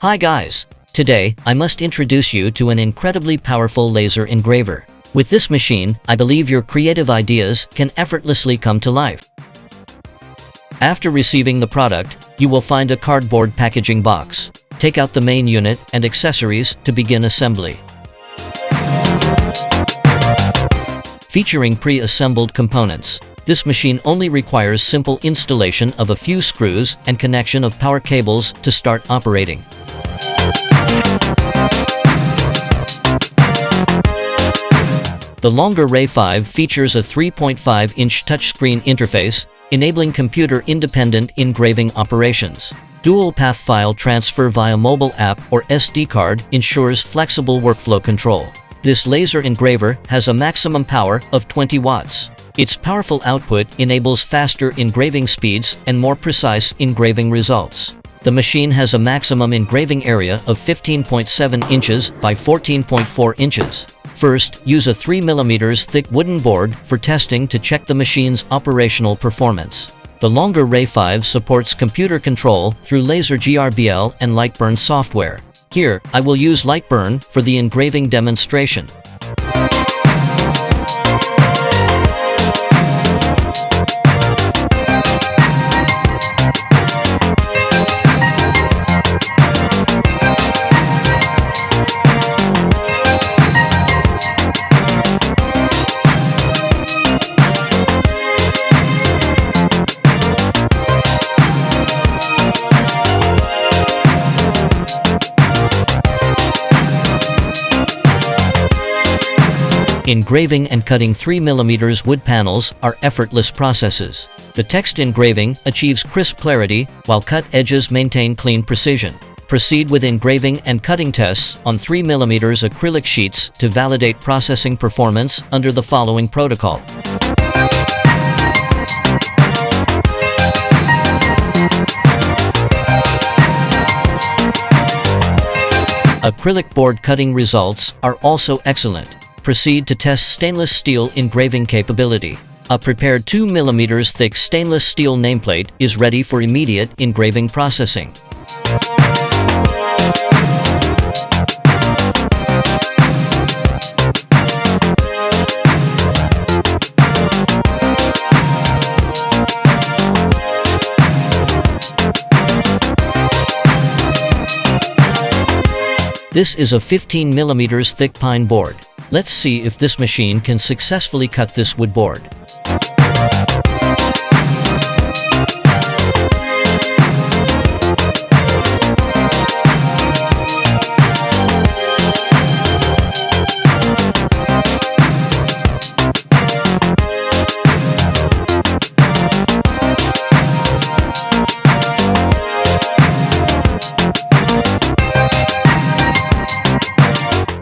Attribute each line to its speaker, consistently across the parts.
Speaker 1: Hi guys! Today, I must introduce you to an incredibly powerful laser engraver. With this machine, I believe your creative ideas can effortlessly come to life. After receiving the product, you will find a cardboard packaging box. Take out the main unit and accessories to begin assembly. Featuring pre-assembled components, this machine only requires simple installation of a few screws and connection of power cables to start operating. The longer RAY5 features a 3.5-inch touchscreen interface, enabling computer-independent engraving operations. Dual-path file transfer via mobile app or SD card ensures flexible workflow control. This laser engraver has a maximum power of 20 watts. Its powerful output enables faster engraving speeds and more precise engraving results. The machine has a maximum engraving area of 15.7 inches by 14.4 inches. First, use a 3 mm thick wooden board for testing to check the machine's operational performance. The longer RAY5 supports computer control through laser GRBL and Lightburn software. Here, I will use Lightburn for the engraving demonstration. Engraving and cutting 3 mm wood panels are effortless processes. The text engraving achieves crisp clarity, while cut edges maintain clean precision. Proceed with engraving and cutting tests on 3 mm acrylic sheets to validate processing performance under the following protocol. Acrylic board cutting results are also excellent. Proceed to test stainless steel engraving capability. A prepared 2 mm thick stainless steel nameplate is ready for immediate engraving processing. This is a 15 mm thick pine board. Let's see if this machine can successfully cut this wood board.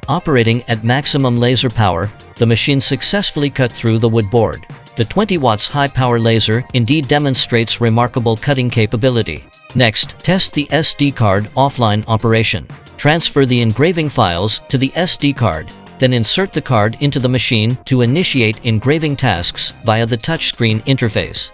Speaker 1: Operating at maximum laser power, the machine successfully cut through the wood board. The 20 watts high-power laser indeed demonstrates remarkable cutting capability. Next, test the SD card offline operation. Transfer the engraving files to the SD card, then insert the card into the machine to initiate engraving tasks via the touchscreen interface.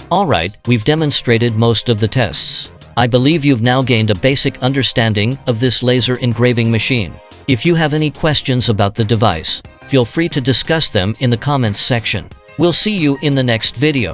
Speaker 1: Alright, we've demonstrated most of the tests. I believe you've now gained a basic understanding of this laser engraving machine. If you have any questions about the device, feel free to discuss them in the comments section. We'll see you in the next video.